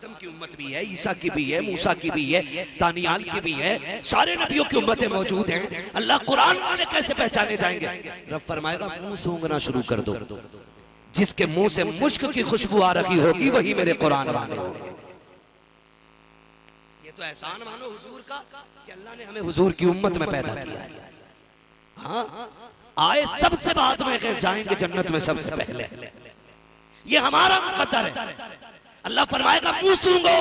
आदम की उम्मत भी है, ईसा की भी है, मूसा की भी है, दानियाल की भी है, सारे नबियों की उम्मतें मौजूद हैं। अल्लाह कुरान वाले कैसे पहचाने जाएंगे? रब फरमाएगा मुंह सूंघना शुरू कर दो, जिसके मुंह से मुश्क की खुशबू आ रही होगी वही मेरे कुरान वाले होंगे। ये तो एहसान मानो हुजूर का कि अल्लाह ने हमें हुजूर की उम्मत में पैदा किया है। हाँ, आए सबसे बाद में हैं, जाएंगे जन्नत में सबसे पहले। ये हमारा मुकद्दर है। अल्लाह फरमाएगा मुंह सूंघो,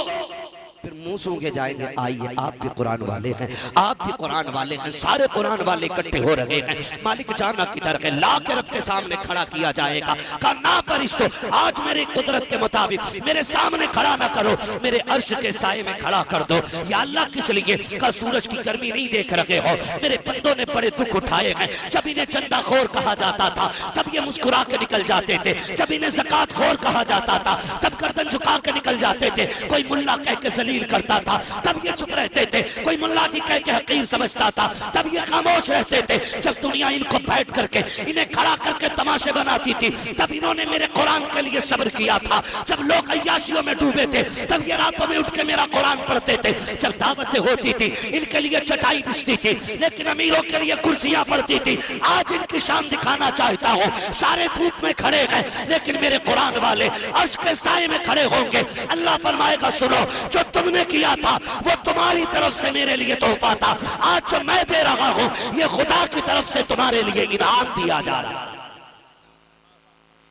फिर मुंह सूंघे जाएंगे। आइए आप भी कुरान वाले हैं, आप भी कुरान वाले हैं, सारे कुरान वाले इकट्ठे हो रहे हैं। मालिक जाना किधर है? ला के रब के सामने खड़ा किया जाएगा। कहा ना फरिश्तों, आज मेरी कुदरत के मुताबिक मेरे सामने खड़ा ना करो, मेरे अर्श के साए में खड़ा कर दो। या अल्लाह किस लिए? कल सूरज की गर्मी नहीं देख रहे हो? मेरे बंदों ने बड़े दुख उठाए हैं। जब इन्हें चंदा खोर कहा जाता था तब ये मुस्कुरा के निकल जाते थे, जब इन्हें ज़कात खोर कहा जाता था तब गर्दन झुका के निकल जाते थे। कोई मुल्ला कह के जलील करता था तब ये चुप रहते थे, कोई मुल्ला जी कह के हकीर समझता था तब ये खामोश रहते थे। जब दुनिया इनको बैठ करके इन्हें खड़ा करके तमाशे बनाती थी तब इन्होंने मेरे कुरान के लिए सब्र किया था। जब लोग अय्याशियों में डूबे थे तब ये रातों में उठ के मेरा कुरान पढ़ते थे। जब दावतें होती थी इनके लिए चटाई बिछती थी, लेकिन अमीरों के लिए कुर्सियां पड़ती थी। आज इनकी शान दिखाना चाहता हूँ। सारे धूप में खड़े हैं लेकिन मेरे कुरान वाले अर्श के साए में खड़े होंगे। अल्लाह फरमाएगा सुनो, जो तुमने किया था वो तुम्हारी तरफ से मेरे लिए तोहफा था। आज जो मैं दे रहा हूं ये खुदा की तरफ से तुम्हारे लिए इनाम दिया जा रहा है।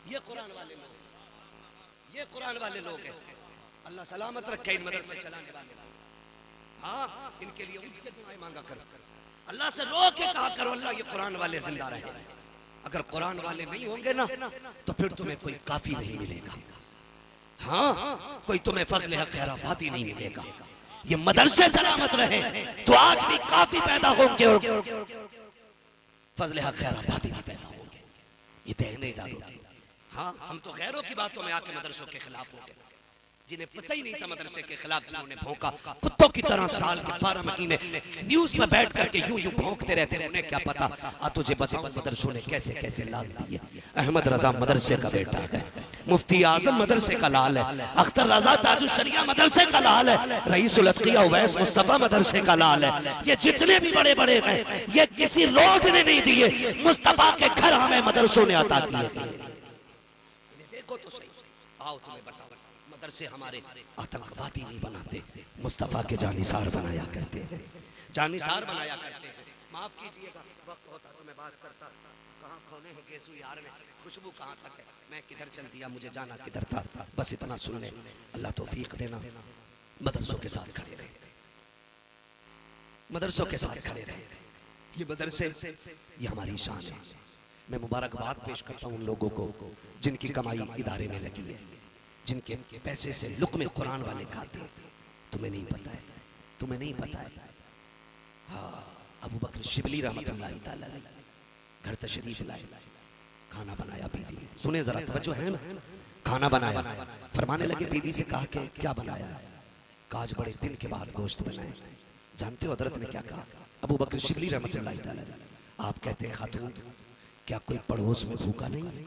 ये कुरान वाले लोग, ये कुरान वाले लोग हैं। अल्लाह सलामत रखे इन मदरसे चलाने वाले। हाँ, इनके लिए उठ के दुआएं मांगा करो, अल्लाह से रो के कहा करो अल्लाह ये कुरान वाले जिंदा रहे। अगर कुरान वाले नहीं होंगे ना तो फिर तुम्हें कोई काफी नहीं मिलेगा। हाँ, कोई तुम्हें फजल हक खैराबाद ही नहीं मिलेगा। ये मदरसे सलामत रहे तो आज भी काफी पैदा होंगे और फजल हक खैराबाद ही भी पैदा होंगे। ये देखने इदारों के। हाँ, हम तो गैरों की बातों में आके मदरसों के खिलाफ हो गए। जिन्हें पता ही नहीं था मदरसे के खिलाफ, जिन्होंने भौंका कुत्तों की तरह साल के 12 महीने न्यूज में बैठ करके यूं यूं भौंकते रहते हैं। उन्हें क्या पता आ तुझे बताऊं मदरसों ने कैसे कैसे लाल दिए। अहमद रजा मदरसे का बेटा है, मुफ्ती आजम मदरसे का लाल है, अख्तर रजा ताजुश शरिया मदरसे का लाल है, रईसुल अतकिया उवैस मुस्तफा मदरसे का लाल है। ये जितने भी बड़े बड़े हैं ये किसी रोड ने नहीं दिए, मुस्तफा के घर हमें मदरसों ने अता किए। देखो तो सही, आओ तुम्हें बताओ, मदरसे हमारे आतंकवादी नहीं बनाते, मुस्तफा के जानिसार बनाया करते हैं, जानिसार बनाया करते हैं। माफ कीजिएगा, वक्त होता तो मैं बात करता। कहाँ खोने हैं गेसू यार ने, खुशबू कहाँ तक है, मैं किधर चल दिया, मुझे जाना किधर था। बस इतना सुन ले, अल्लाह तौफीक देना। मदरसों के साथ खड़े रहे, मदरसों के साथ खड़े रहे। ये मदरसे ये हमारी शान है। मैं मुबारकबाद पेश करता हूँ उन लोगों को जिनकी कमाई इदारे में लगी है, जिनके पैसे से लुक़्मे कुरान वाले खाते। तुम्हें नहीं पता है, तुम्हें नहीं पता है। हाँ, अबू बकर शिबली रहमतुल्लाह तआला अलैह घर तशरीफ लाए, खाना बनाया बीवी ने। सुने जरा, तवज्जो है ना। खाना बनाया, फरमाने लगे बीवी से, कहा कि क्या बनाया? कहा आज बड़े दिन के बाद गोश्त बनाए। जानते हो हजरत ने क्या कहा? अबू बकर शिबली रहमतुल्लाह तआला अलैह, आप कहते हैं खातून क्या कोई पड़ोस में भूखा नहीं है?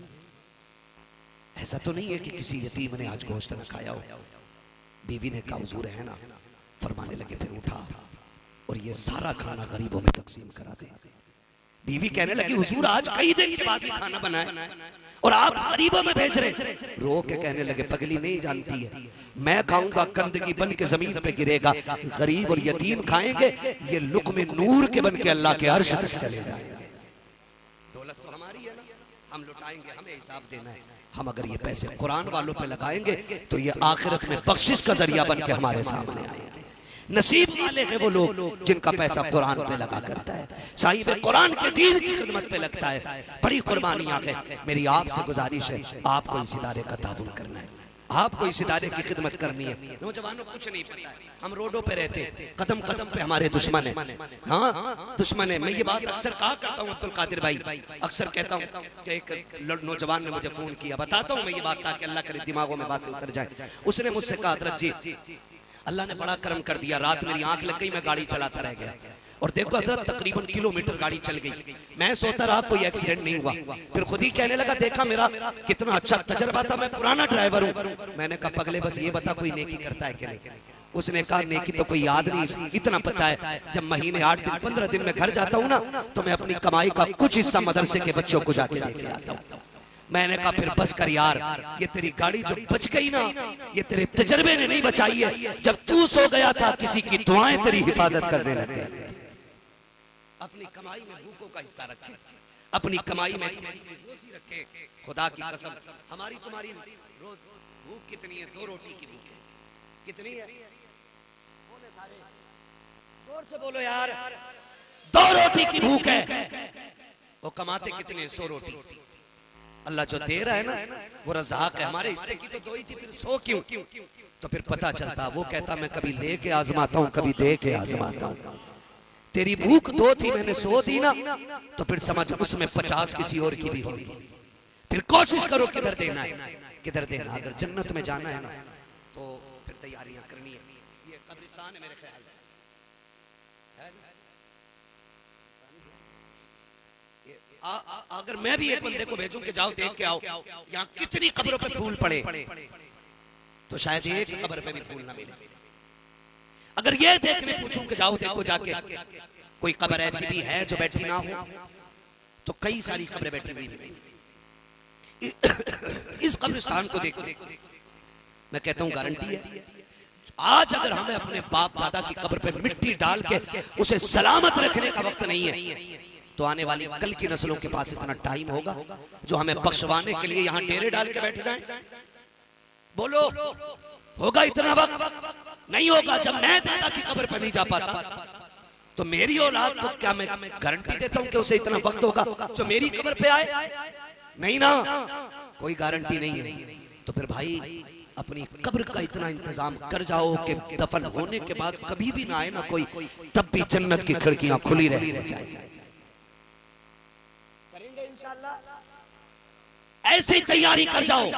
ऐसा तो नहीं है कि किसी यतीम ने आज गोश्त न खाया हो। बीवी ने कहा हुजूर है ना। फरमाने लगे फिर उठा और ये सारा खाना गरीबों में तकसीम करा दे। बीवी कहने लगी हुजूर आज कई दिन के बाद ही खाना बनाया और आप गरीबों में भेज रहे। रो के कहने लगे पगली नहीं जानती है, मैं खाऊंगा गंदगी बन के जमीन पे गिरेगा, गरीब और यतीम खाएंगे, ये लुक़्मे नूर के बन के अल्लाह के अर्श तक चले जाएंगे। दौलत तो हमारी है ना, हम लुटाएंगे, हमें हिसाब देना है। हम अगर ये पैसे कुरान वालों पे लगाएंगे तो ये आखिरत में बख्शिश का जरिया बन के हमारे सामने आएंगे। नसीब वाले हैं वो लोग जिनका पैसा कुरान पे लगा करता है, साहिब कुरान के दीन की खिदमत पे लगता है। बड़ी कुर्बानियां हैं। मेरी आपसे गुजारिश है, आपको इस इदारे का ताउन करना है, आपको इस इदारे की खिदमत करनी है। नौजवानों कुछ नहीं पता है, हम रोडों पे रहते, कदम कदम पे हमारे दुश्मन है। हाँ, दुश्मन है। मैं ये बात अक्सर कहा करता हूँ अब्दुल कादिर भाई, अक्सर कहता हूँ कि एक नौजवान ने मुझे फोन किया, बताता हूँ मैं ये बात ताकि अल्लाह करे दिमागों में बातें उतर जाए। उसने मुझसे कहा हजरत जी अल्लाह ने बड़ा करम कर दिया, रात मेरी आंख लग गई, मैं गाड़ी चलाता रह गया और देखो हजरत तकरीबन किलोमीटर गाड़ी चल गई, मैं सोता रहा कोई एक्सीडेंट नहीं हुआ। फिर खुद ही कहने लगा देखा मेरा कितना अच्छा तजर्बा था, मैं पुराना ड्राइवर हूँ। मैंने कहा पगले बस ये बता कोई नेकी करता है कि नहीं। उसने कहा नेकी तो कोई याद नहीं, इतना पता है जब महीने 8 दिन 15 दिन में घर जाता हूँ ना तो मैं अपनी कमाई का कुछ हिस्सा मदरसे के बच्चों को जाके देके आता हूँ। मैंने कहा फिर बस कर यार, ये तेरी गाड़ी जो बच गई ना ये तेरे तजर्बे ने नहीं बचाई है, जब तू सो गया था किसी की दुआएं तेरी हिफाजत करने लग गई। अपनी कमाई में भूखों का हिस्सा रखे, अपनी कमाई में रोजी रखे। खुदा की कसम हमारी तुम्हारी रोज भूख कितनी है? 2 रोटी की भूख है। कितनी है? जोर से बोलो यार। 2 रोटी की भूख है। वो कमाते कितने? 100 रोटी। अल्लाह जो दे रहा है ना वो रज़ाक है। हमारे हिस्से की तो 2 ही थी, फिर 100 क्यों? तो फिर पता चलता वो कहता मैं कभी लेके आजमाता हूँ कभी दे के आजमाता हूँ। तेरी भूख 2 थी, मैंने 100 दी ना तो फिर समझ उसमें 50 किसी और की भी होगी। फिर कोशिश करो किधर देना है, किधर देना। अगर जन्नत में जाना है ना तो फिर तैयारियां करनी है। ये कब्रिस्तान है मेरे ख्याल से, अगर मैं भी एक बंदे को भेजूं कि जाओ देख के आओ यहाँ कितनी कब्रों पे फूल पड़े तो शायद एक कब्र पे भी फूल ना मिले। अगर ये देखने पूछूं कि जाओ देखो जाके कोई कब्र ऐसी भी है जो बैठी ना हो तो कई सारी कब्रें बैठी हुई हैं। इस कब्रिस्तान को देखो, मैं कहता हूं गारंटी है आज अगर हमें अपने बाप दादा की कब्र पे मिट्टी डाल के उसे सलामत रखने का वक्त नहीं है तो आने वाली कल की नस्लों के पास इतना टाइम होगा जो हमें बख्शवाने के लिए यहाँ डेरे डाल के बैठ जाएं। बोलो होगा इतना वक्त? नहीं होगा। जब मैं दादा की कब्र पर नहीं जा पाता तो मेरी औलाद को क्या मैं गारंटी देता हूं कि उसे इतना वक्त होगा जो मेरी कब्र पे आए? नहीं ना, कोई गारंटी नहीं है। तो फिर भाई अपनी कब्र का इतना इंतजाम कर जाओ कि दफन होने के बाद कभी भी ना आए ना कोई, तब भी जन्नत की खिड़कियां खुली रह जाए। ऐसे तैयारी कर जाओ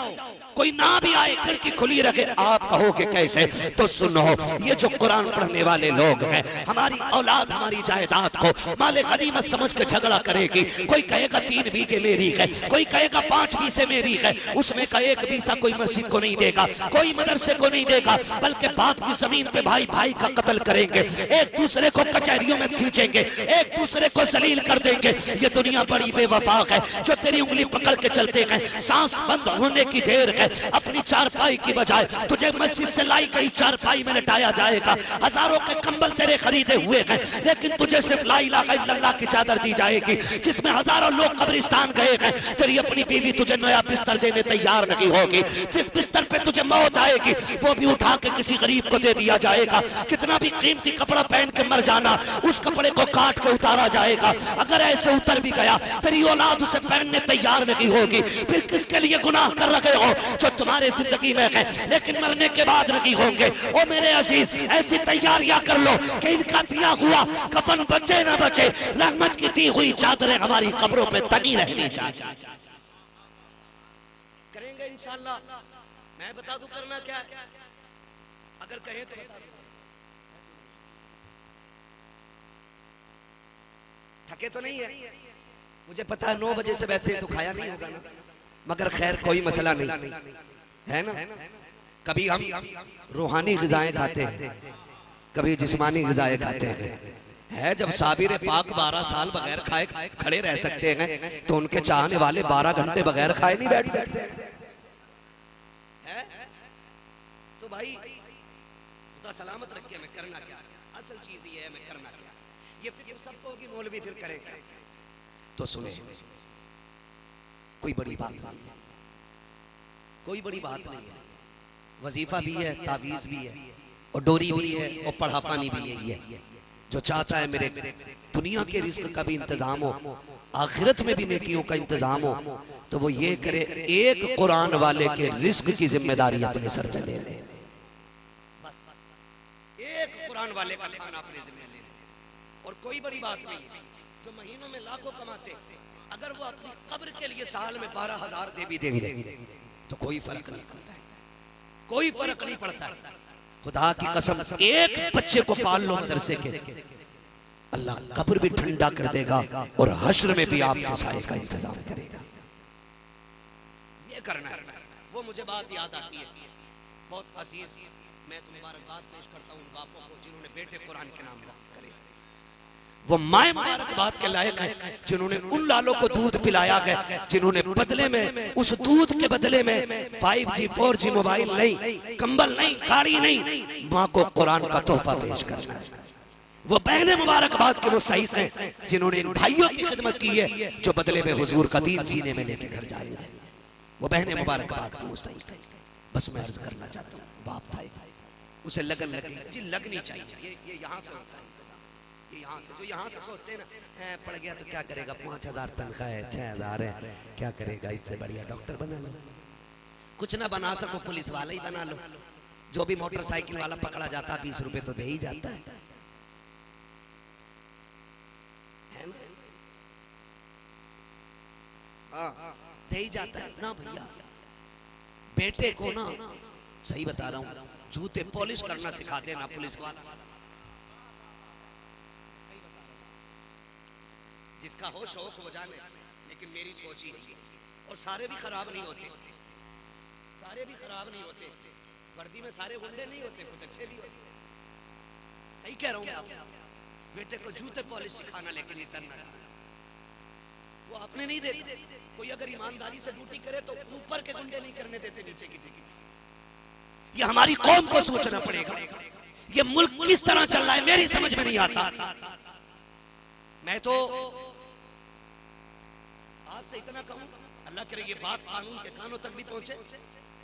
कोई ना भी आए खिड़की खुली रखे। आप कहोगे कैसे? तो सुनो, ये जो कुरान पढ़ने वाले लोग हैं हमारी औलाद हमारी जायदाद को माले गनीमत समझ के झगड़ा करेगी। कोई कहेगा 3 बीघे मेरी है, कोई कहेगा 5 बीसे मेरी है, उसमें का 1 बीसा कोई मस्जिद को नहीं देगा, कोई मदरसे को नहीं देगा, बल्कि बाप की जमीन पे भाई भाई का कत्ल करेंगे, एक दूसरे को कचहरियों में खींचेंगे, एक दूसरे को जलील कर देंगे। ये दुनिया बड़ी बेवफा है जो तेरी उंगली पकड़ के चलते गए, सांस बंद होने की देर है, अपनी चारपाई की बजाय तुझे मस्जिद से लाई गई चारपाई में लटाया जाएगा। हजारों के कंबल तेरे खरीदे हुए हैं लेकिन तुझे सिर्फ ला इलाहा इल्लल्लाह की चादर दी जाएगी जिसमें हजारों लोग कब्रिस्तान गए हैं। तेरी अपनी बीवी तुझे नया बिस्तर देने तैयार नहीं होगी। जिस बिस्तर पे तुझे मौत आएगी वो भी उठा के किसी गरीब को दे दिया जाएगा। कितना भी कीमती कपड़ा पहन के मर जाना, उस कपड़े को काट के उतारा जाएगा। अगर ऐसे उतर भी गया तेरी औलाद उसे पहनने तैयार नहीं होगी। फिर किसके लिए गुनाह कर रहे हो जो तुम्हारे जिंदगी में है लेकिन मरने के बाद नहीं होंगे। ओ मेरे अजीज, ऐसी तैयारियां कर लो कि इनका दिया हुआ कफन बचे ना बचे, रहमत की दी हुई चादरें हमारी कब्रों पे तनी रहनी चाहिए। करेंगे इंशाअल्लाह। मैं बता दूं करना क्या है, अगर कहें तो बता दूं। थके तो नहीं है, मुझे पता है 9 बजे से बेहतरीन तो खाया नहीं होगा ना, मगर खैर कोई मसला नहीं है ना। कभी हम रूहानी ग़िज़ाएं खाते हैं, कभी जिस्मानी ग़िज़ाएं खाते हैं। है जब साबिर पाक 12 साल बगैर खाए खड़े रह सकते हैं तो उनके चाहने वाले 12 घंटे बगैर खाए नहीं बैठ सकते हैं। तो भाई खुदा सलामत रखिए। मैं करना क्या, असल चीज ये है मैं करना क्या। ये फिर सबको होगी मौलवी फिर करेंगे। तो सुने, कोई बड़ी बात नहीं है, कोई बड़ी बात नहीं है। वजीफा भी है, तावीज़ भी है और डोरी भी है और पढ़ा पानी भी यही है। जो चाहता है मेरे दुनिया के रिस्क का भी इंतजाम हो, आखिरत में भी नेकियों का इंतजाम हो, तो वो ये करे एक कुरान वाले के रिस्क की जिम्मेदारी अपने सर पे ले ले। एक कुरान वाले का खाना अपने जिम्मे ले ले। और कोई बड़ी बात नहीं है। जो महीनों में लाखों कमाते अगर वो अपनी कब्र के लिए साल में 12,000 दे भी देंगे तो कोई फर्क नहीं पड़ता है, कोई फर्क नहीं पड़ता है। खुदा की कसम, एक बच्चे को पाल लो मदरसे के, अल्लाह कब्र भी ठंडा कर देगा और हश्र में भी आपके साए का इंतजाम करेगा। ये करना है। वो मुझे बात याद आती है, बहुत अजीज, मैं तो मुबारकबाद पेश करता हूँ उन बापों को जिन्होंने बेटे कुरान के नाम वक्फ करे। वो माए मुबारकबाद के लायक है जिन्होंने उन लालों को दूध पिलाया है जिन्होंने बदले में, उस दूध के बदले में 5G 4G मोबाइल नहीं, कंबल नहीं, गाड़ी नहीं, माँ को कुरान का तोहफा पेश करना है। वो बहने मुबारकबाद के मुस्तहिक हैं जिन्होंने इन भाइयों की खिदमत की है जो बदले में हुजूर का दीन सीने में लेके घर जाएंगे। वो बहने मुबारकबाद के मुस्तहिक हैं। बस मैं अर्ज करना चाहता हूँ, बाप था उसे लगन लगी जी, लगनी चाहिए। ये यहाँ से होता है, ये यहाँ से, जो यहाँ से सोचते हैं ना पड़ गया तो क्या करेगा, 5000 तनख्वाह है, 6000 है, क्या करेगा, इससे बढ़िया डॉक्टर बना लो। कुछ ना बना सको पुलिस वाला ही बना लो। जो भी मोटरसाइकिल वाला पकड़ा जाता 20 रुपए तो दे ही जाता है ना, दे ही जाता है ना भैया। बेटे को ना, सही बता रहा हूँ, जूते पॉलिश करना सिखा देना पुलिस वाला। जिसका हो शौक हो जाने, लेकिन मेरी सोच ही नहीं। और सारे भी खराब नहीं होते, सारे भी खराब नहीं होते। वर्दी में सारे गुंडे नहीं होते, कुछ अच्छे भी होते। सही कह रहा हूँ आप। बेटे को जूते पॉलिश सिखाना, लेकिन इस तरह वो अपने नहीं देते। कोई अगर ईमानदारी से ड्यूटी करे तो ऊपर के गुंडे नहीं करने देते नीचे की ड्यूटी। ये हमारी कौम को सोचना पड़ेगा। ये मुल्क किस तरह चल रहा है मेरी समझ में नहीं आता। मैं तो आपसे इतना कहूं, अल्लाह करे ये बात कानून के कानों तक भी पहुंचे।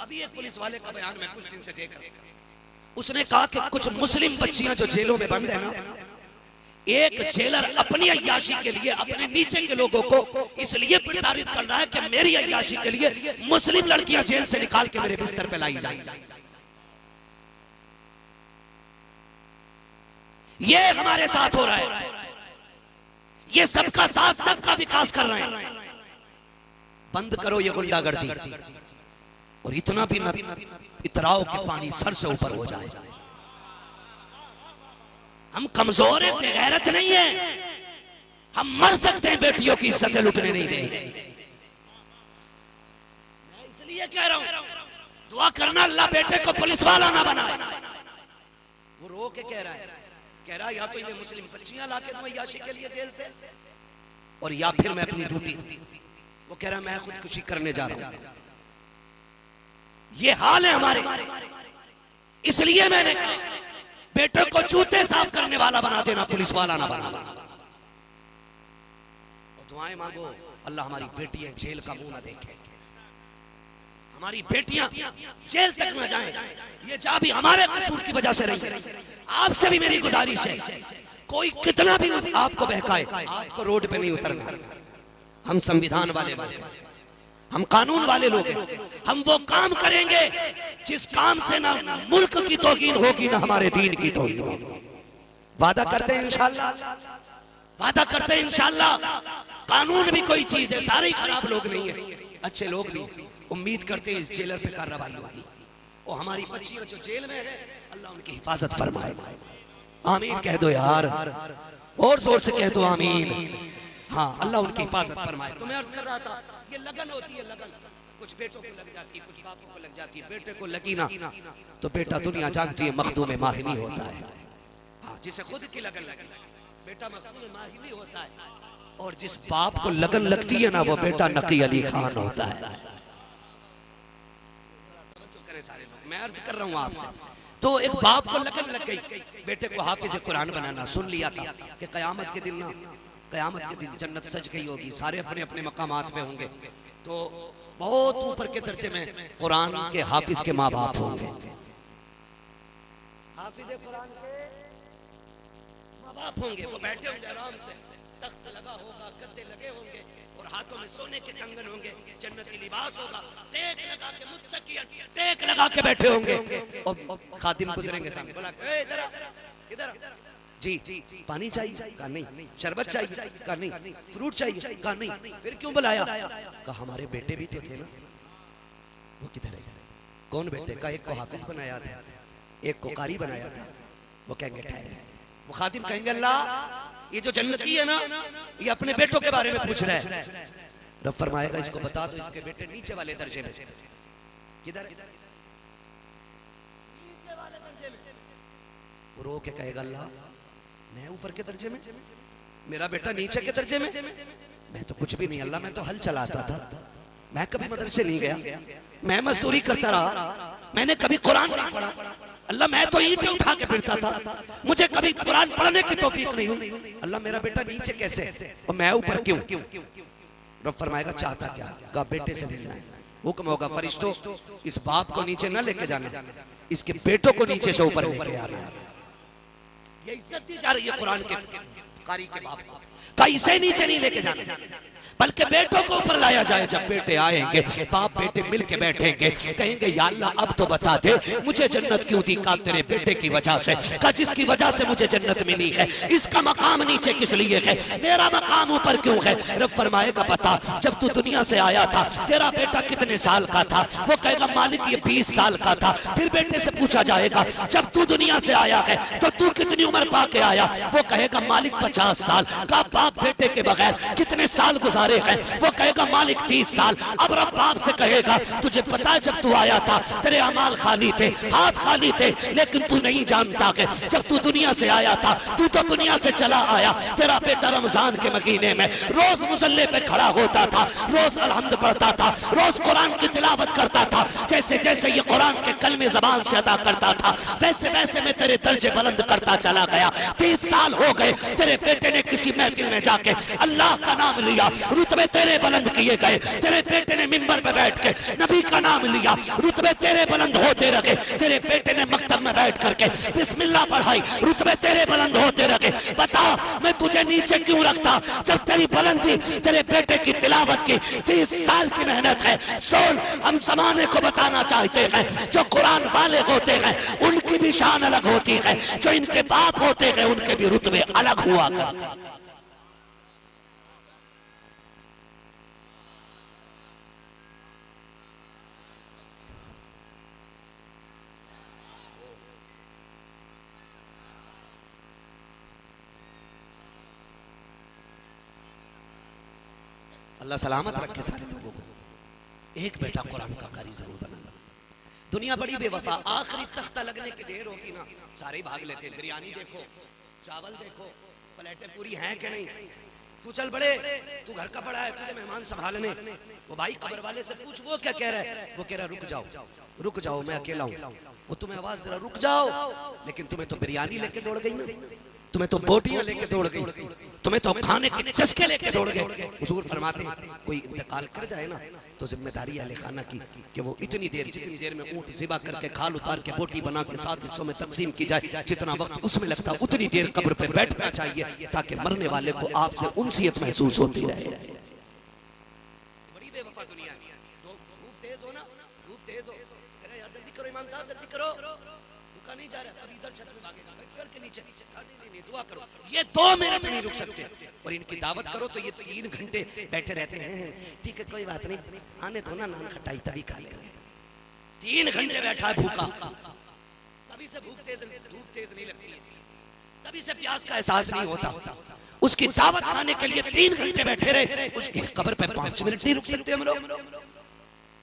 अभी एक पुलिस वाले का बयान मैं कुछ दिन से देख रहा हूं, उसने कहा कि कुछ मुस्लिम बच्चियां जो जेलों में बंद है ना, एक जेलर अपनी अय्याशी के लिए अपने नीचे के लोगों को इसलिए प्रताड़ित कर रहा है कि मेरी अय्याशी के लिए मुस्लिम लड़कियां जेल से निकाल के मेरे बिस्तर पे लाई जाए। ये हमारे साथ हो रहा है। ये सबका साथ, सबका विकास कर रहे हैं। बंद करो ये गुंडागर्दी, और इतना भी न इतराओ कि पानी सर से ऊपर हो जाए। हम कमजोर हैं, बेगैरत नहीं है। हम मर सकते हैं, बेटियों की इज्जतें लुटने नहीं देंगे। मैं इसलिए कह रहा हूं, दुआ करना अल्लाह बेटे को पुलिस वाला ना बनाए। वो रो के कह रहा है, या तो इन्हें मुस्लिम बच्चियां लाके दूं अय्याशी के लिए जेल से, और या फिर मैं अपनी ड्यूटी। वो कह रहा है मैं खुदकुशी करने जा रहा हूं। ये हाल है हमारे। इसलिए मैंने कहा बेटे को जूते साफ करने वाला बना देना, पुलिस वाला ना बना। दुआएं मांगो, अल्लाह हमारी बेटियां जेल का मुंह ना देखे, हमारी बेटियां जेल तक ना जाएं। ये जा भी हमारे कसूर की वजह से रही। आपसे भी मेरी गुजारिश है, कोई कितना भी आपको बहकाए, आपको रोड पे नहीं उतरना। हम संविधान वाले लोग हैं, हम कानून वाले लोग हैं। हम वो काम करेंगे जिस काम से ना मुल्क की तौहीन होगी ना हमारे दीन की तौहीन होगी। वादा करते हैं इंशाल्लाह, वादा करते हैं इंशाल्लाह। कानून भी कोई चीज है, सारे ही खराब लोग नहीं है, अच्छे लोग भी। उम्मीद करते हैं इस जेलर पे कार्रवाई होगी। और हमारी बच्चियां जो जेल में है, अल्लाह उनकी हिफाजत फरमाए। आमीन कह दो यार, और जोर से कह दो आमीन। हाँ, अल्लाह उनकी हिफाजत फरमाए। तो मैं अर्ज कर रहा था, ये लगन होती है, लगन कुछ बेटों को लग जाती है, कुछ बापों को लग जाती है। बेटे को लगी ना तो बेटा दुनिया जानती है मखदूम माहिमी होता है। हाँ, जिसे खुद की लगन लगी बेटा मखदूम माहिमी होता है, और जिस बाप को लगन लगती है ना वो बेटा नकी अली खान होता है। सारे लोग, मैं अर्ज कर रहा हूँ आपसे। तो एक बाप को लगन लग गई बेटे को हाफिज कुरान बनाना। सुन लिया था कि कयामत के दिन ना, कयामत के दिन जन्नत सज गई होगी, सारे अपने अपने मकामात पे होंगे। तो बहुत ऊपर के दर्जे में कुरान के हाफिज के माँ बाप होंगे। हाफिज कुरान के माँ बाप होंगे, वो बैठे होंगे आराम से, तख्त लगा होगा, गद्दे लगे होंगे, और हाथों में सोने के कंगन होंगे, जन्नती लिबास होगा, टेक लगा के मुत्तकियन टेक लगा के बैठे होंगे। और खादिम गुजरेंगे सामने, बोला इधर इधर जी, पानी चाहिए? कहा नहीं। शरबत चाहिए? कहा नहीं। फ्रूट चाहिए? कहा नहीं। फिर क्यों बुलाया? कहा हमारे बेटे भी तो थे ना, वो किधर है? कौन बेटे? का एक को हाफिज बनाया था, एक को कारी बनाया था। वो कहेंगे ठहरे। वो खादिम कहेंगे अल्लाह ये जो जन्नती है ना, ये अपने बेटों के बारे में पूछ रहा है। रब फरमाएगा इसको बता दो इसके बेटे नीचे वाले दर्जे में। किधर? नीचे वाले दर्जे में। वो रो के कहेगा अल्लाह मैं ऊपर के दर्जे में, मेरा बेटा नीचे के दर्जे में। मैं तो कुछ भी नहीं अल्लाह, मैं तो हल चलाता था, मैं कभी मदरसे नहीं गया, मैं मजदूरी करता रहा, मैंने कभी कुरान नहीं पढ़ा अल्लाह, मैं तो ईंटें उठा के फिरता था, मुझे कभी कुरान पढ़ने की तौफीक नहीं हुई। अल्लाह मेरा बेटा नीचे कैसे और मैं ऊपर क्यों? रब फरमाएगा चाहता क्या? कहा बेटे से मिलना है। हुक्म होगा फरिश्तों इस बाप को नीचे न लेके जाना, इसके बेटों को नीचे से ऊपर लेके आना। ये इज्जत दी जा रही है कुरान के कारी के बाप को। का इसे नीचे नहीं लेके जाना बल्कि बेटों को ऊपर लाया जाए। जब बेटे आएंगे बाप बेटे मिल के बैठेंगे, कहेंगे या अल्लाह अब तो बता दे मुझे जन्नत क्यों दी? का तेरे बेटे की वजह से। का जिसकी वजह से मुझे जन्नत मिली है, इसका मकाम नीचे किस लिए है, मेरा मकाम ऊपर क्यों है? रब फरमाएगा बता जब तू दुनिया से आया था तेरा बेटा कितने साल का था? वो कहेगा मालिक ये 20 साल का था। फिर बेटे से पूछा जाएगा जब तू दुनिया से आया है तो तू कितनी उम्र पा के आया? वो कहेगा मालिक 50 साल। का बाप बेटे के बगैर कितने साल गुजारे है? वो कहेगा मालिक 30 साल। अब रब बाप से कहेगा तुझे पता है जब तू आया था तेरे अमाल खाली थे, हाथ खाली थे, लेकिन तू नहीं जानता कि जब तू दुनिया से आया था तू तो दुनिया से चला आया। तेरा बेटा रमजान के महीने में रोज मुसल्ले पे खड़ा होता था, रोज अलहम्द पढ़ता था, रोज कुरान की तिलावत करता था। जैसे जैसे ये कुरान के कलमे जबान से अदा करता था वैसे वैसे मैं तेरे दर्जे बुलंद करता चला गया। 30 साल हो गए तेरे बेटे ने किसी महफिल में जाके अल्लाह का नाम लिया, रुतबे तेरे बुलंद किए गए। तेरे बेटे ने मिंबर पे बैठ के नबी का नाम लिया, रुतबे तेरे बुलंद होते रहे। तेरे बेटे ने मकतब में बैठ करके बिस्मिल्लाह पढ़ाई, रुतबे तेरे बुलंद होते रहे। बता मैं तुझे नीचे क्यों रखता जब तेरी बुलंदी तेरे बेटे की तिलावत की 30 साल की मेहनत है। सुन हम जमाने को बताना चाहते हैं जो कुरान वाले होते हैं उनकी भी शान अलग होती है, जो इनके बाप होते हैं उनके भी रुतबे अलग हुआ करते हैं। अल्लाह सलामत रखे सारे लोगों को। एक बेटा कुरान का कारी जरूर बनाना। दुनिया बड़ी बेवफा, आखिरी तख्ता लगने की देर होगी ना सारे ही भाग लेते। बिरयानी देखो, चावल देखो, प्लेटें पूरी हैं कि नहीं। तू चल बड़े, तू घर का बड़ा है, तुझे मेहमान संभालने। वो भाई कब्र वाले से पूछ वो क्या कह रहा है? वो कह रहा रुक जाओ रुक जाओ मैं अकेला हूँ। वो तुम्हें आवाज दे रहा रुक जाओ, लेकिन तुम्हें तो बिरयानी लेके दौड़ गई ना, तुम्हें तो बोटियां लेके दौड़ गई, तुम्हें तो खाने के चस्के लेके दौड़ गए। हुजूर फरमाते हैं कोई इंतकाल कर जाए ना तो जिम्मेदारी अहले खाना की कि वो इतनी देर जितनी देर में ऊंट ज़िबा करके खाल उतार के बोटी बना के 7 हिस्सों में तकसीम की जाए, जितना वक्त उसमें लगता उतनी देर कब्र पे बैठना चाहिए ताकि मरने वाले को आपसे उनसियत महसूस होती रहे। बड़ी बेवफा दुनिया है। धूप तेज हो ना, धूप तेज हो, अरे यार जल्दी करो इमाम साहब जल्दी करो, रुका नहीं जा रहा, अभी इधर छत में भागेगा, पेड़ के नीचे नहीं दुआ करो। ये 2 मिनट नहीं रुक सकते और इनकी दावत करो तो ये 3 घंटे बैठे रहते हैं। ठीक है कोई बात नहीं, आने दो ना नान खटाई तभी खा लेंगे। 3 घंटे बैठा है भूखा, तभी से धूप तेज नहीं लगती है, तभी से प्यास का एहसास नहीं होता। उसकी दावत खाने के लिए 3 घंटे बैठे रहे, उसकी कब्र पे 5 मिनट नहीं रुक सकते हम लोग।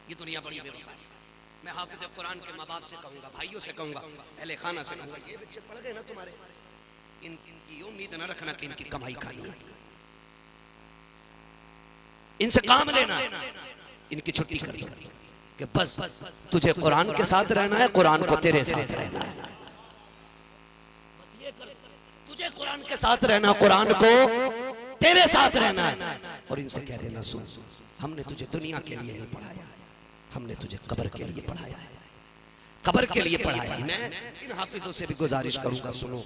ये दुनिया बड़ी बेवफा है। मैं हाफिज कुरान के माँ बाप से कहूंगा, भाइयों से कहूंगा, अहले खाना से कहूंगा, ये बच्चे पढ़ गए ना तुम्हारे, इनकी उम्मीद न रखना कि इनकी कमाई खानी है, इनसे काम लेना, इनकी छुट्टी कर दो कि बस तुझे कुरान के साथ रहना है, कुरान को तेरे साथ रहना है, बस ये कर, तुझे कुरान के साथ रहना, कुरान को तेरे साथ रहना है। और इनसे कह देना सुन हमने तुझे दुनिया के लिए नहीं पढ़ाया, हमने तुझे कब्र के लिए पढ़ाया है, कब्र के लिए पढ़ाया है। मैं इन हाफिजों से भी गुजारिश करूंगा सुनो,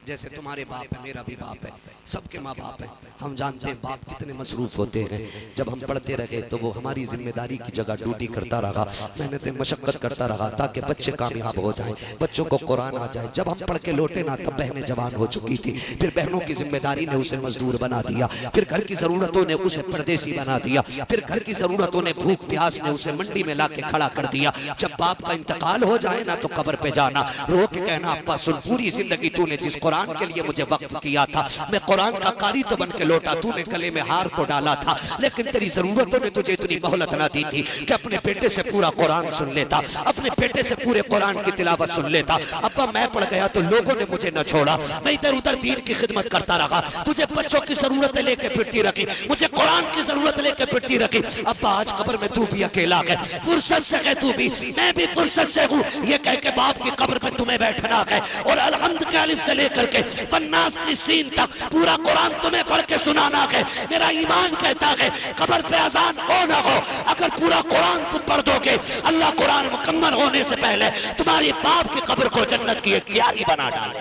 जैसे तुम्हारे बाप है, मेरा भी बाप है, सबके माँ बाप है, हम जानते हैं बाप कितने मसरूफ होते हैं। जब हम पढ़ते रहे तो वो हमारी जिम्मेदारी की जगह ड्यूटी करता रहा, मेहनत मशक्कत करता रहा ताकि बच्चे कामयाब हो जाएं, बच्चों को कुरान आ जाए। जब हम पढ़ के लौटे ना तब बहनें जवान हो चुकी थी, फिर बहनों की जिम्मेदारी ने उसे मजदूर बना दिया, फिर घर की जरूरतों ने उसे परदेसी बना दिया, फिर घर की जरूरतों ने भूख प्यास ने उसे मंडी में ला के खड़ा कर दिया। जब बाप का इंतकाल हो जाए ना तो कब्र पे जाना, रो के कहना अब्बा सुन पूरी जिंदगी तूने जिस कुरान के लिए मुझे वक्फ किया था, मैं कुरान का कारी तो बन के लौटा, तूने गले में हार तो डाला था, लेकिन तेरी जरूरतों ने तुझे इतनी मोहलत ना दी थी कि अपने बेटे से पूरा कुरान सुन लेता, अपने बेटे से पूरे कुरान की तिलावत सुन लेता। अब्बा मैं पढ़ गया तो लोगों ने मुझे न छोड़ा, मैं इधर उधर दीन की खिदमत करता रहा, तुझे बच्चों की जरूरतें लेके फिरती रखी, मुझे कुरान की जरूरत लेके फिरती रखी। अब्बा आज कब्र में तू भी अकेला है, फुर्सत से है तू भी, मैं भी फुर्सत से हूँ, ये कह के बाप की कब्र पे तुम्हें बैठना है और अलहम्द के अलिफ से लेकर के वन्नास की सीन तक पूरा कुरान तुम्हें पढ़ के सुनाना है। मेरा ईमान कहता है कब्र पे अजान हो ना हो, अगर पूरा कुरान तुम पढ़ दोगे, अल्लाह कुरान मुकम्मल होने से पहले तुम्हारी बाप की कब्र को जन्नत की एक क्यारी बना डाले।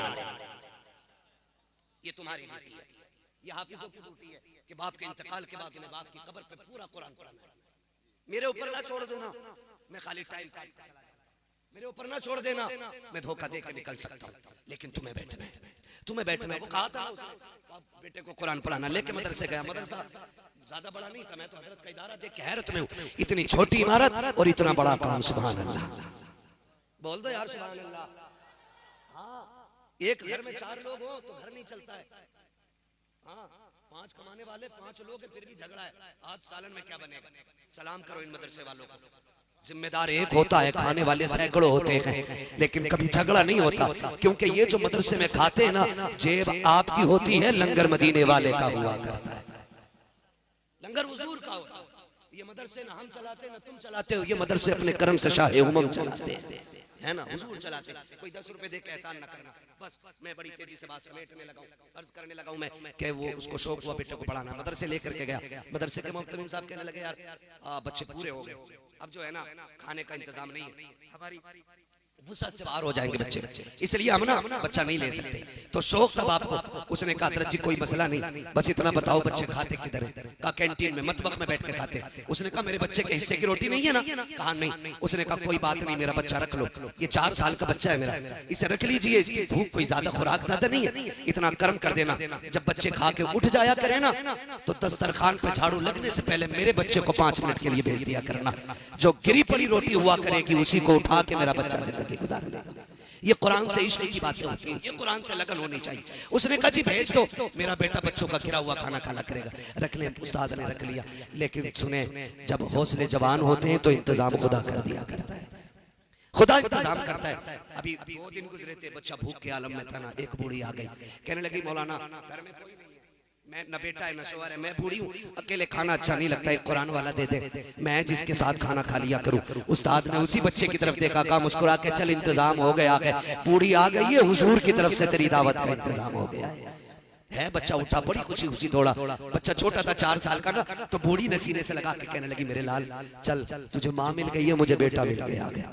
ये तुम्हारी ड्यूटी है, ये हाफिजों की ड्यूटी है कि बाप के इंतकाल के बाद उन्हें बाप की कब्र पे पूरा कुरान पढ़ना है। मेरे ऊपर ना छोड़ देना, मैं खाली टाइम मेरे ऊपर ना छोड़ देना, मैं धोखा दे के निकल सकता हूँ, लेकिन तुम्हें बैठना है, तुम्हें बैठना है। वो कहा था बेटे को कुरान पढ़ाना, लेके मदरसे गया, मदरसा ज्यादा बड़ा नहीं था, मैं तो हजरत का इदारा देख के हैरत में हूँ, इतनी छोटी इमारत और इतना बड़ा काम, सुभान अल्लाह। बोल दो यार सुभान अल्लाह। हाँ, एक घर में 4 लोग हो तो घर नहीं चलता है। हाँ, 5 कमाने वाले 5 लोग हैं फिर भी झगड़ा है, आज सालन में क्या बनेगा। सलाम करो इन मदरसे वालों को, जिम्मेदार एक होता है, खाने वाले सैकड़ों होते हैं, लेकिन कभी झगड़ा नहीं होता, क्योंकि ये जो मदरसे में खाते हैं ना, जेब आपकी होती है, लंगर मदीने वाले का हुआ करता है, लंगर हुजूर का होता है। ये मदरसे ना हम चलाते ना तुम चलाते हो, ये मदरसे अपने कर्म से शाह उमम चलाते हैं, है ना, हुजूर चलाते। कोई 10 रुपए दे के एहसान ना करना। बस मैं बड़ी तेजी से बात समेटने लगा हूँ, अर्ज करने लगा हूँ मैं कि वो उसको शौक हुआ बेटे को पढ़ाना, मदरसे लेकर के गया, मदरसे के मुअत्तमिम साहब कहने लगे यार बच्चे पूरे हो गए, अब जो है ना खाने का इंतजाम नहीं है, हमारी वुसअत से बाहर हो जाएंगे बच्चे, इसलिए हम ना बच्चा नहीं ले सकते। तो शौक था बाप को, उसने कहा हजरत जी कोई मसला नहीं, बस इतना बताओ बच्चे खाते किधर है। कहा कैंटीन में, मतबख में बैठ के खाते। उसने कहा मेरे बच्चे के हिस्से की रोटी नहीं है ना? कहा नहीं। उसने कहा कोई बात नहीं, मेरा बच्चा रख लो, ये 4 साल का बच्चा है मेरा, इसे रख लीजिए, इसकी भूख कोई ज्यादा खुराक ज्यादा नहीं है, इतना कर्म कर देना, जब बच्चे खा के उठ जाया करे ना तो दस्तरखान पे झाड़ू लगने से पहले मेरे बच्चे को 5 मिनट के लिए भेज दिया करना, जो गिरी पड़ी रोटी हुआ करेगी उसी को उठा के मेरा बच्चा जिंदगी गुजार लेगा। ये कुरान से इश्क की बातें होती हैं, ये कुरान से लगन होनी चाहिए। उसने कहा जी भेज दो, मेरा बेटा बच्चों का गिरा हुआ खाना खाना करेगा। रख ले, उस्ताद ने रख लिया, लेकिन सुने जब हौसले जवान होते हैं तो इंतजाम खुदा कर दिया करता है, खुदा इंतजाम करता है। अभी 2 दिन गुजरे थे, बच्चा भूख के आलम में था ना, एक बूढ़ी आ गई, कहने लगी मौलाना घर में कोई नहीं है, मैं न बेटा है न शोहर है, मैं बूढ़ी हूँ, अकेले खाना अच्छा नहीं लगता, एक कुरान वाला दे दे, मैं जिसके साथ खाना खा लिया करूँ। उस्ताद ने उसी बच्चे की तरफ देखा, कहा मुस्कुरा के चल इंतजाम हो गया है, बूढ़ी आ गई है, हुजूर की तरफ से तेरी दावत का इंतजाम हो गया है। बच्चा उठा, बड़ी खुशी खुशी दौड़ा, बच्चा छोटा था 4 साल का ना, तो बूढ़ी ने सीने से लगा के कहने लगी मेरे लाल चल, तुझे माँ मिल गई है, मुझे बेटा मिल गया,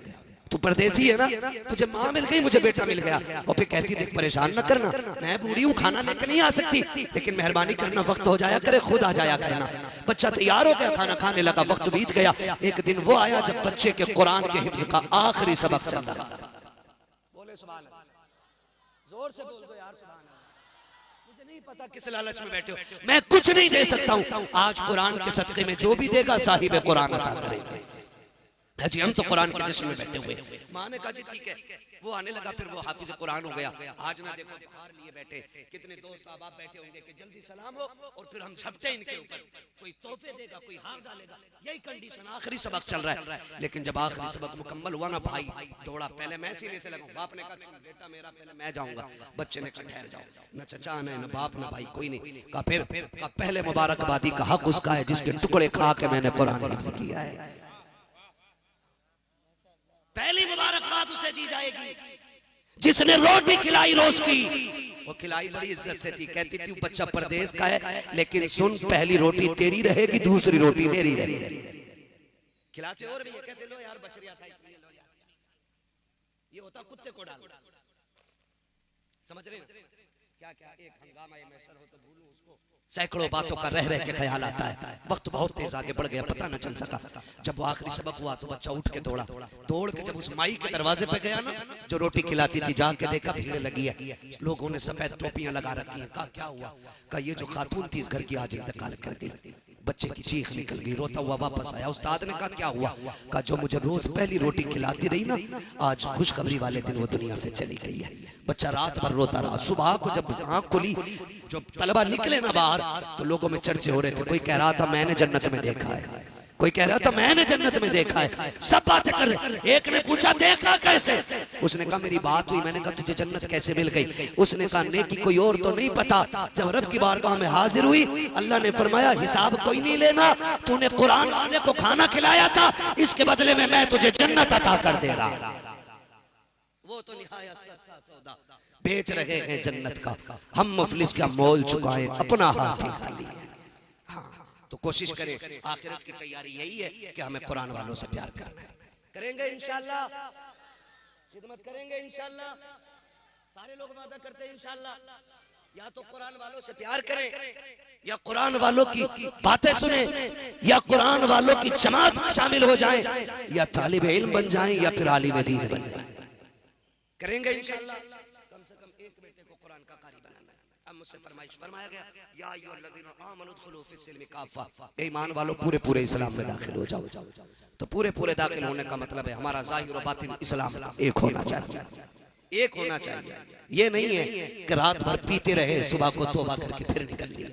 तू परदेसी है ना, तुझे माँ मिल गई, मुझे बेटा मिल गया। और फिर कहती देख परेशान ना करना, मैं बूढ़ी हूँ, खाना लेकर नहीं आ सकती, लेकिन मेहरबानी करना, वक्त हो जाया करे, खुद आ जाया करना। बच्चा तैयार हो गया, खाना खाने लगा, वक्त बीत गया। एक दिन वो आया जब बच्चे के कुरान के हिफ्ज का आखिरी सबक चल रहा था। बोले सुभान अल्लाह, जोर से बोल दो यार सुभान अल्लाह। मुझे नहीं पता किस लालच में बैठे हो, मैं कुछ नहीं दे सकता हूँ, आज कुरान के सदके में जो भी देगा साहिब कुरान अता करेगा। जी हम तो कुरान के जश्न में बैठे हुए। माँ ने कहा जी ठीक है, वो आने लगा, फिर वो हाफिज कुरान हो गया। आज ना देखो बाहर लिए बैठे कितने दोस्त अहबाब बैठे होंगे कि जल्दी सलाम हो और फिर हम झपटे इनके ऊपर, कोई तोहफे देगा, कोई हार डालेगा, यही कंडीशन। आखिरी सबक चल रहा है, लेकिन जब आखिरी सबक मुकम्मल हुआ ना, भाई दौड़ा, पहले मैं सीने से लगा। बाप ने कहा बेटा मेरा पहले मैं जाऊंगा, बच्चे ने कहा ठहर जाओ, न चचा न बाप न भाई कोई नहीं। कहा फिर पहले मुबारकबादी का हक उसका है जिसके टुकड़े खा के मैंने कुरान हिफ्ज़ किया है, पहली मुबारकबाद उसे दी जाएगी जिसने रोटी खिलाई रोज की। वो खिलाई बड़ी इज्जत से थी, कहती थी बच्चा परदेश का है, लेकिन सुन पहली रोटी तेरी रहेगी, दूसरी रोटी मेरी रहेगी। खिलाते और भी कहते लो यार बछड़िया खाई, लो यार, ये होता कुत्ते को डाल, समझ रहे ना क्या क्या। एक हंगामा में सर हो तो भूलूं उसको, सैकड़ों बातों का रह रह के ख्याल आता है। वक्त बहुत तेज आगे बढ़ गया, पता न चल सका। जब वो आखिरी सबक हुआ तो बच्चा उठ के दौड़ा, दौड़ के जब उस माई के दरवाजे पे गया ना जो रोटी खिलाती थी, जाके देखा भीड़ लगी है, लोगों ने सफेद टोपियां लगा रखी हैं। कहा क्या हुआ? कहा ये जो खातून थी इस घर की आज इंतकाल कर गई। बच्चे की चीख निकल गई, रोता हुआ वापस आया। उस्ताद ने कहा क्या हुआ? कहा जो मुझे रोज पहली रोटी खिलाती रही ना, आज खुशखबरी वाले दिन वो दुनिया से चली गई है। बच्चा रात भर रोता रहा। सुबह को जब आंख खुली, जो तलबा निकले ना बाहर, तो लोगों में चर्चे हो रहे थे। कोई कह रहा था मैंने जन्नत में देखा है, कोई कह रहा था मैंने जन्नत में देखा है, सब बातें कर रहे। एक ने पूछा देखा कैसे? उसने कहा मेरी बात हुई। मैंने कहा तुझे जन्नत कैसे मिल गई? उसने कहा नेकी कोई और तो नहीं पता, जब रब की बारगाह में हाजिर हुई, अल्लाह ने फरमाया हिसाब कोई नहीं लेना, तूने कुरान वाले को खाना खिलाया था, इसके बदले में मैं तुझे जन्नत अता कर दे रहा। वो तो निहायत सस्ता सौदा बेच रहे हैं जन्नत का, हम मुफलिस का मोल चुकाएं, अपना हाथ ही खाली है। तो कोशिश करें, आखिरत की तैयारी यही है कि हमें कुरान वालों से प्यार करना है। करेंगे इंशाअल्लाह, खिदमत करेंगे इंशाअल्लाह। सारे लोग वादा करते हैं इंशाअल्लाह, या तो कुरान वालों से प्यार करें, या कुरान वालों की बातें सुने, या कुरान वालों की जमात में शामिल हो जाएं, या तालिब इल्म बन जाएं, या फिर आलिम दीन बन जाएं। करेंगे इंशाअल्लाह। कम से कम एक बेटे को कुरान का कारी बनाना है। अब मुझसे फरमाया गया या अय्युहल्लज़ीना आमनू उदखुलू फिस्सिल्मि काफ़ा, ईमान वालों पूरे पूरे इस्लाम में दाखिल हो जाओ। तो पूरे पूरे दाखिल होने का मतलब है हमारा ज़ाहिर और बातिन इस्लाम का एक होना चाहिए, एक होना चाहिए। ये नहीं है कि रात भर पीते रहे, सुबह को तौबा करके फिर निकल लिए,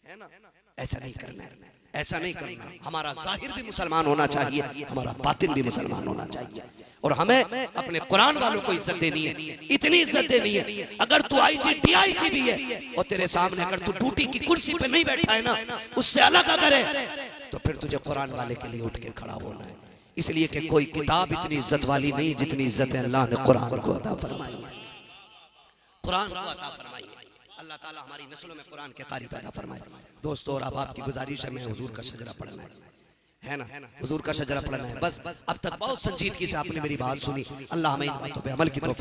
है ना? ऐसा नहीं करना है, ऐसा नहीं करना। हमारा ज़ाहिर भी मुसलमान होना चाहिए, हमारा बातिन भी मुसलमान होना चाहिए। और हमें अपने कुरान वालों को इज्जत देनी है, इतनी इज्जत देनी है। अगर तू आईजी डीआईजी भी है और तेरे सामने अगर तू ड्यूटी की कुर्सी पे नहीं बैठा है ना, उससे अलग अगर है, तो फिर तुझे कुरान वाले के लिए उठ के खड़ा होना है। इसलिए कि कोई किताब इतनी इज्जत वाली नहीं जितनी इज्जत है अल्लाह ने कुरान को अता फरमाई है, कुरान को अता फरमाई है। अल्लाह ताला हमारी नस्लों में कुरान के कारी पैदा फरमाए। दोस्तों, और अब आपकी गुजारिश है, मैं हुजूर का शजरा पढ़ना है ना, हुजूर का शजरा पढ़ना है बस। अब तक बहुत संजीदगी से आपने मेरी बात सुनी। अल्लाह हमें इन बातों पे अमल की तौफीक